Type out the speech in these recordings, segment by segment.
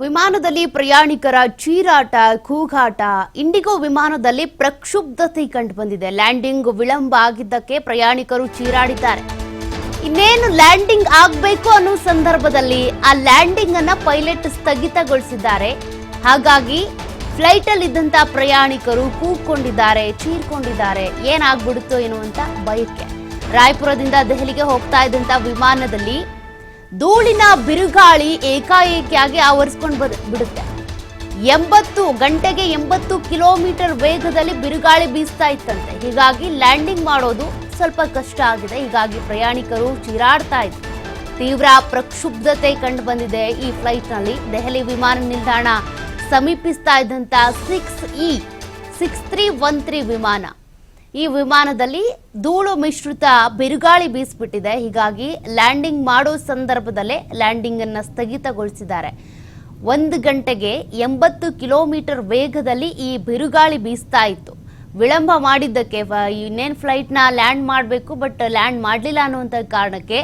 ವಿಮಾನದಲ್ಲಿ ಪ್ರಯಾಣಿಕರ ಚೀರಾಟ, ಕೂಗಾಟ. ಇಂಡಿಗೋ ವಿಮಾನದಲ್ಲಿ ಪ್ರಕ್ಷುಬ್ಧತೆ ಕಂಡುಬಂದಿದೆ. ಲ್ಯಾಂಡಿಂಗ್ ವಿಳಂಬ ಆಗಿದ್ದಕ್ಕೆ ಪ್ರಯಾಣಿಕರು ಚೀರಾಡಿದ್ದಾರೆ. ಇನ್ನೇನು ಲ್ಯಾಂಡಿಂಗ್ ಆಗಬೇಕು ಅನ್ನೋ ಸಂದರ್ಭದಲ್ಲಿ ಆ ಲ್ಯಾಂಡಿಂಗ್ ಅನ್ನ ಪೈಲಟ್ ಸ್ಥಗಿತಗೊಳಿಸಿದ್ದಾರೆ. ಹಾಗಾಗಿ ಫ್ಲೈಟ್ ಅಲ್ಲಿ ಇದ್ದಂತ ಪ್ರಯಾಣಿಕರು ಕೂಗ್ಕೊಂಡಿದ್ದಾರೆ, ಚೀರ್ಕೊಂಡಿದ್ದಾರೆ. ಏನಾಗ್ಬಿಡುತ್ತೋ ಎನ್ನುವಂತ ಭಯಕ್ಕೆ ರಾಯಪುರದಿಂದ ದೆಹಲಿಗೆ ಹೋಗ್ತಾ ಇದ್ದಂತ ವಿಮಾನದಲ್ಲಿ ಧೂಳಿನ ಬಿರುಗಾಳಿ ಏಕಾಏಕಿಯಾಗಿ ಆವರಿಸಿಕೊಂಡು ಬಿಡುತ್ತೆ. 80 ಕಿಲೋಮೀಟರ್ ವೇಗದಲ್ಲಿ ಬಿರುಗಾಳಿ ಬೀಸ್ತಾ ಇತ್ತಂತೆ. ಹೀಗಾಗಿ ಲ್ಯಾಂಡಿಂಗ್ ಮಾಡೋದು ಸ್ವಲ್ಪ ಕಷ್ಟ ಆಗಿದೆ. ಹೀಗಾಗಿ ಪ್ರಯಾಣಿಕರು ಚೀರಾಡ್ತಾ ಇದ್ರು. ತೀವ್ರ ಪ್ರಕ್ಷುಬ್ಧತೆ ಕಂಡು ಬಂದಿದೆ ಈ ಫ್ಲೈಟ್ನಲ್ಲಿ. ದೆಹಲಿ ವಿಮಾನ ನಿಲ್ದಾಣ ಸಮೀಪಿಸ್ತಾ ಇದ್ದಂತ 6313 ವಿಮಾನ. ಈ ವಿಮಾನದಲ್ಲಿ ಧೂಳು ಮಿಶ್ರಿತ ಬಿರುಗಾಳಿ ಬೀಸ್ಬಿಟ್ಟಿದೆ. ಹೀಗಾಗಿ ಲ್ಯಾಂಡಿಂಗ್ ಮಾಡೋ ಸಂದರ್ಭದಲ್ಲೇ ಲ್ಯಾಂಡಿಂಗ್ ಅನ್ನ ಸ್ಥಗಿತಗೊಳಿಸಿದ್ದಾರೆ. 1 ಗಂಟೆಗೆ 80 ಕಿಲೋಮೀಟರ್ ವೇಗದಲ್ಲಿ ಈ ಬಿರುಗಾಳಿ ಬೀಸ್ತಾ ಇತ್ತು. ವಿಳಂಬ ಮಾಡಿದ್ದಕ್ಕೆ ಇನ್ನೇನು ಫ್ಲೈಟ್ನ ಲ್ಯಾಂಡ್ ಮಾಡಬೇಕು, ಬಟ್ ಲ್ಯಾಂಡ್ ಮಾಡಲಿಲ್ಲ ಅನ್ನುವಂಥ ಕಾರಣಕ್ಕೆ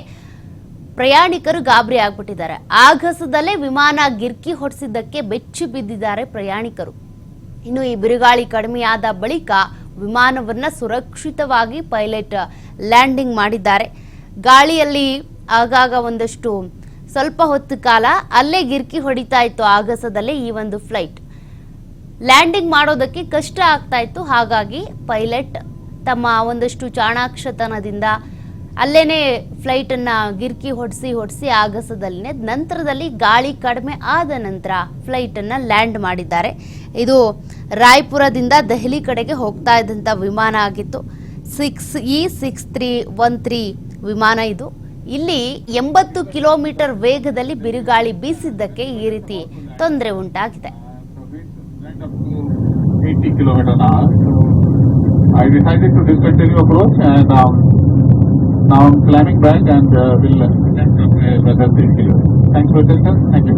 ಪ್ರಯಾಣಿಕರು ಗಾಬರಿ ಆಗ್ಬಿಟ್ಟಿದ್ದಾರೆ. ಆಗಸದಲ್ಲೇ ವಿಮಾನ ಗಿರ್ಕಿ ಹೊಡೆಸಿದ್ದಕ್ಕೆ ಬೆಚ್ಚಿ ಬಿದ್ದಿದ್ದಾರೆ ಪ್ರಯಾಣಿಕರು. ಇನ್ನು ಈ ಬಿರುಗಾಳಿ ಕಡಿಮೆಯಾದ ಬಳಿಕ ವಿಮಾನವನ್ನ ಸುರಕ್ಷಿತವಾಗಿ ಪೈಲಟ್ ಲ್ಯಾಂಡಿಂಗ್ ಮಾಡಿದ್ದಾರೆ. ಗಾಳಿಯಲ್ಲಿ ಆಗಾಗ ಸ್ವಲ್ಪ ಹೊತ್ತು ಕಾಲ ಅಲ್ಲೇ ಗಿರ್ಕಿ ಹೊಡಿತಾ ಇತ್ತು ಆಗಸದಲ್ಲೇ ಈ ಒಂದು ಫ್ಲೈಟ್. ಲ್ಯಾಂಡಿಂಗ್ ಮಾಡೋದಕ್ಕೆ ಕಷ್ಟ ಆಗ್ತಾ ಇತ್ತು. ಹಾಗಾಗಿ ಪೈಲಟ್ ತಮ್ಮ ಒಂದಷ್ಟು ಚಾಣಾಕ್ಷತನದಿಂದ ಅಲ್ಲೇನೆ ಫ್ಲೈಟ್ ಅನ್ನ ಗಿರ್ಕಿ ಹೊಡಿಸಿ ಆಗಸದಲ್ಲಿನೇ ನಂತರದಲ್ಲಿ ಗಾಳಿ ಕಡಿಮೆ ಆದ ನಂತರ ಫ್ಲೈಟ್ ಅನ್ನ ಲ್ಯಾಂಡ್ ಮಾಡಿದ್ದಾರೆ. ಇದು ರಾಯಪುರದಿಂದ ದೆಹಲಿ ಕಡೆಗೆ ಹೋಗ್ತಾ ಇದ್ದಂಥ ವಿಮಾನ ಆಗಿತ್ತು. 6313 ವಿಮಾನ ಇದು. ಇಲ್ಲಿ 80 ಕಿಲೋಮೀಟರ್ ವೇಗದಲ್ಲಿ ಬಿರುಗಾಳಿ ಬೀಸಿದ್ದಕ್ಕೆ ಈ ರೀತಿ ತೊಂದರೆ ಉಂಟಾಗಿದೆ. 80 km/h. I decided to discontinue approach and now I'm climbing back and will weather this. Thanks for attention. Thank you.